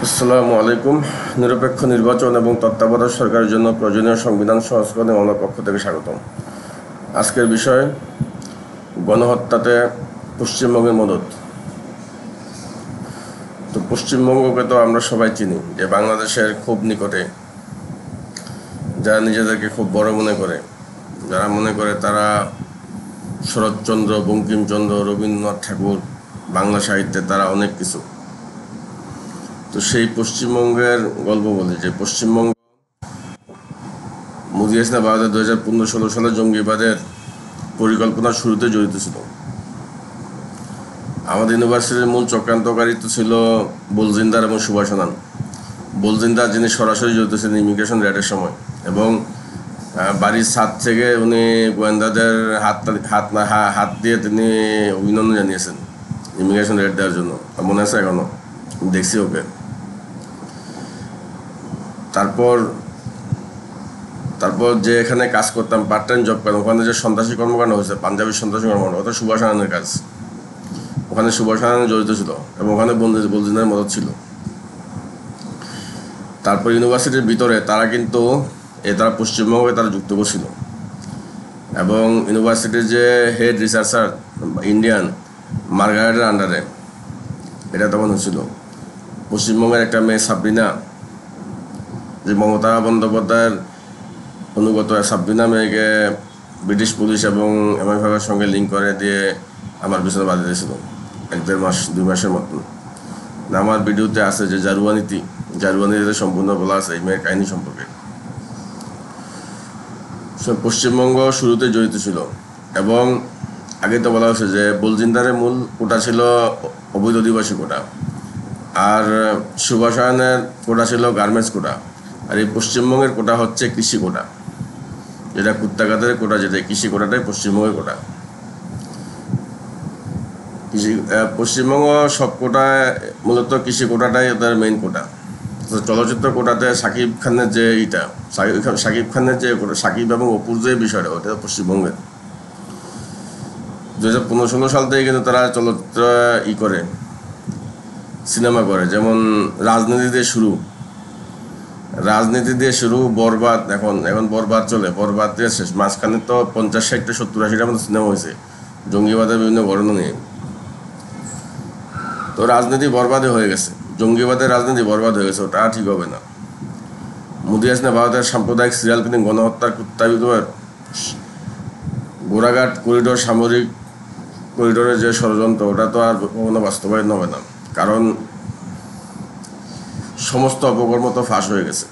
আসসালামু আলাইকুম। নিরপেক্ষ নির্বাচন এবং তত্ত্বাবধায়ক সরকারের জন্য প্রয়োজনীয় সংবিধান সংস্করণে আমার পক্ষ থেকে স্বাগতম। আজকের বিষয় গণহত্যাতে পশ্চিমবঙ্গের মদত। তো পশ্চিমবঙ্গকে তো আমরা সবাই চিনি যে বাংলাদেশের খুব নিকটে, যারা নিজেদেরকে খুব বড় মনে করে, যারা মনে করে তারা শরৎচন্দ্র, বঙ্কিমচন্দ্র, রবীন্দ্রনাথ ঠাকুর, বাংলা সাহিত্যে তারা অনেক কিছু। তো সেই পশ্চিমবঙ্গের গল্প বলি যে পশ্চিমবঙ্গ মোদি হাসিনা ভারতের 2015-16 সালে জঙ্গিবাদের পরিকল্পনার শুরুতে জড়িত ছিল। আমাদের ইউনিভার্সিটির মূল চক্রান্তকারী তো ছিল বলজিন্দার এবং সুভাষ আনন্দ। বলজিন্দার যিনি সরাসরি জড়িত ছিলেন ইমিগ্রেশন রেডের সময়, এবং বাড়ির ছাদ থেকে উনি গোয়েন্দাদের হাত দিয়ে তিনি অভিনন্দন জানিয়েছেন ইমিগ্রেশন রেড দেওয়ার জন্য। মনে আছে এখনো, দেখছি ওকে। তারপর যে এখানে কাজ করতাম, পার্ট টাইম জব করতাম, ওখানে যে সন্ত্রাসী কর্মকাণ্ড হয়েছে, পাঞ্জাবি সন্ত্রাসী কর্মকাণ্ড, ওটা সুভাষ আনন্দের কাজ। ওখানে সুভাষ আনন্দ জড়িত ছিল এবং ওখানে বলজিনের মদত ছিল। তারপর ইউনিভার্সিটির ভিতরে তারা কিন্তু তারা পশ্চিমবঙ্গে তারা যুক্ত করছিল, এবং ইউনিভার্সিটির যে হেড রিসার্চার ইন্ডিয়ান মার্গারেটের আন্ডারে এটা তখন হয়েছিল। পশ্চিমবঙ্গের একটা মেয়ে সাবরিনা, যে মমতা বন্দ্যোপাধ্যায়ের অনুগত সাবরিনা মেয়েকে ব্রিটিশ পুলিশ এবং MI5-এর সঙ্গে লিঙ্ক করে দিয়ে আমার পিছনে বাধা দিয়েছিল 1-1.5 মাস 2 মাসের মতন। আমার ভিডিওতে আছে যে জারুয়ানিতে সম্পূর্ণ বলা আছে এই মেয়ের কাহিনী সম্পর্কে। পশ্চিমবঙ্গ শুরুতে জড়িত ছিল, এবং আগে তো বলা হয়েছে যে বলজিন্দারের মূল কোটা ছিল অবৈধ অধিবাসী কোটা, আর সুভাষায়নের কোটা ছিল গার্মেন্টস কোটা, আর এই পশ্চিমবঙ্গের কোটা হচ্ছে কৃষি কোটা, যেটা কুত্তাঘাতের কোটা, যেটা কৃষি কোটাটাই পশ্চিমবঙ্গের কোটা। পশ্চিমবঙ্গ সব কোটায় মূলত কৃষি কোটাটাই ওদের মেইন কোটা। তো চলচ্চিত্র কোটাতে সাকিব খানের যে সাকিব খানের যে সাকিব এবং অপুর যে বিষয়টা, ওটা পশ্চিমবঙ্গের 2015-16 সাল থেকে কিন্তু তারা চলচ্চিত্র করে সিনেমা করে। যেমন রাজনীতি দিয়ে শুরু বরবাদ, এখন বরবাদ চলে, বরবাদ দিয়ে শেষ। মাঝখানে তো 50, 60, 70, 80টার মতো সিনেমা হয়েছে জঙ্গিবাদের বিভিন্ন ঘটনা নিয়ে। তো রাজনীতি বরবাদে হয়ে গেছে, জঙ্গিবাদের রাজনীতি বরবাদ হয়ে গেছে, ওটা ঠিক হবে না। মোদি হাসিনা ভারতের সাম্প্রদায়িক সিরিয়াল কিলিং, গণহত্যার কুত্তাবিদ্রোহের গোড়াঘাট করিডোর, সামরিক করিডোরের যে ষড়যন্ত্র, ওটা তো আর কখনো বাস্তবায়ন হবে না, কারণ সমস্ত অপকর্ম তো ফাঁস হয়ে গেছে।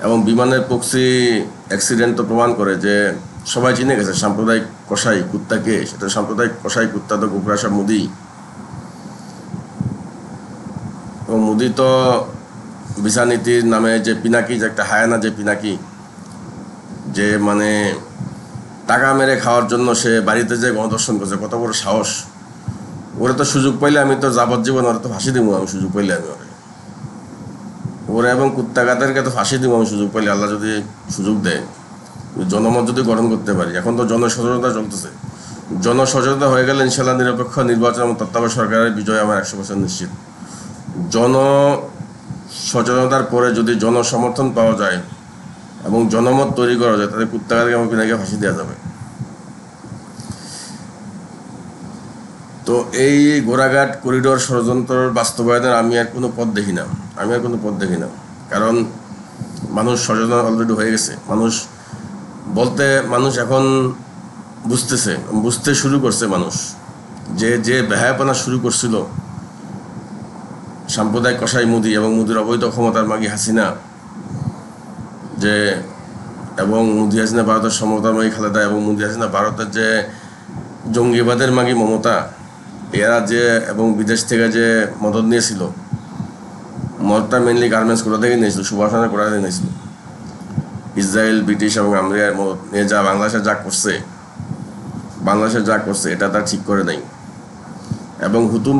এবং বিমানের প্রক্সি অ্যাক্সিডেন্ট তো প্রমাণ করে যে সবাই চিনে গেছে সাম্প্রদায়িক কসাই কুত্তাকে। সেটা সাম্প্রদায়িক কসাই কুত্তা তো গোপরাসা মোদি। এবং মোদি তো ভিসা নীতির নামে যে পিনাকি, যে একটা হায়ানা, যে পিনাকি, যে মানে টাকা মেরে খাওয়ার জন্য সে বাড়িতে যে গণদর্শন করছে, কত বড় সাহস! ওরা তো সুযোগ পাইলে আমি তো যাবজ্জীবন ওরা তো ফাঁসি দিব, আমি সুযোগ পাইলে আমি ওরা এবং কুত্তাঘাতেরকে তো ফাঁসি দিব আমি সুযোগ পাইলে, আল্লাহ যদি সুযোগ দেয়, জনমত যদি গঠন করতে পারি। এখন তো জনসচেতনতা চলতেছে, জনসচেতনতা হয়ে গেলে ইনশাল্লাহ নিরপেক্ষ নির্বাচন এবং তত্ত্বাবধায়ক সরকারের বিজয় আমার 100% নিশ্চিত। জনসচেতনতার পরে যদি জনসমর্থন পাওয়া যায় এবং জনমত তৈরি করা যায়, তাদের কুত্তাঘাতকে এবং পিনাকে ফাঁসি দেওয়া যাবে। তো এই গোড়াঘাট করিডোর ষড়যন্ত্রের বাস্তবায়নের আমি আর কোনো পথ দেখি না, কারণ মানুষ সচেতন অলরেডি হয়ে গেছে। মানুষ এখন বুঝতে শুরু করছে। মানুষ যে বেহায়াপনা শুরু করছিল সাম্প্রদায়িক কসাই মোদি এবং মোদির অবৈধ ক্ষমতার মাগি হাসিনা, যে এবং মোদি হাসিনা ভারতের সমতার মাগি খালেদা, এবং মোদি হাসিনা ভারতের যে জঙ্গিবাদের মাগি মমতা, এরা যে এবং বিদেশ থেকে যে মদত নিয়েছিল, মদতটা মেনলি গার্মেন্টস কোটা থেকে নিয়েছিল, সুভাষানের কোটা থেকে নিয়েছিল। ইসরায়েল, ব্রিটিশ এবং আমেরিকার মদত নিয়ে বাংলাদেশে যা করছে এটা তার ঠিক করে নাই। এবং হুতুম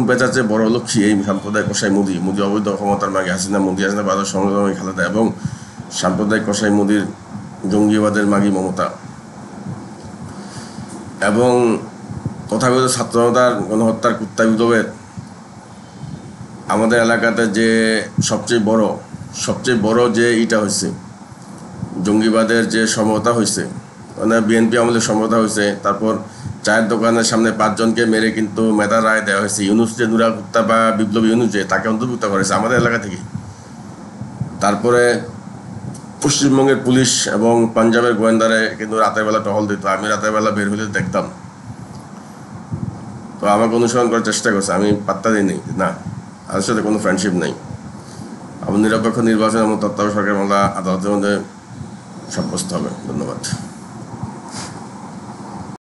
পেঁচাচ্ছে বড় লক্ষ্মী এই সাম্প্রদায়িক কসাই মোদি অবৈধ ক্ষমতার মাগে হাসিনা, মোদি হাসিনা ভারতের সংগ্রামী খালেদা, এবং সাম্প্রদায়িক কসাই মোদির জঙ্গিবাদের মাগি মমতা, এবং তথাকথিত ছাত্র জনতার গণহত্যার কুত্তা বিপ্লবের আমাদের এলাকাতে যে সবচেয়ে বড় যে ইটা হয়েছে, জঙ্গিবাদের যে সমতা হয়েছে, মানে বিএনপি আমলে সমতা হয়েছে, তারপর চায়ের দোকানের সামনে 5 জনকে মেরে কিন্তু মেধা রায় দেওয়া হয়েছে। ইউনুস যে নুরা গুপ্তা বা বিপ্লবী ইউনুস যে তাকে অন্তর্ভুক্ত করেছে আমাদের এলাকা থেকে। তারপরে পশ্চিমবঙ্গের পুলিশ এবং পাঞ্জাবের গোয়েন্দারে কিন্তু রাতের বেলা টহল দিত, আমি রাতের বেলা বের হলে দেখতাম। তো আমাকে অনুসরণ করার চেষ্টা করছে, আমি পাত্তা দিইনি, না তাদের সাথে কোনো ফ্রেন্ডশিপ নেই। আমার নিরপেক্ষ নির্বাচন এবং তত্ত্বাবধায়ক সরকার মামলা আদালতের মধ্যে সাব্যস্ত হবে। ধন্যবাদ।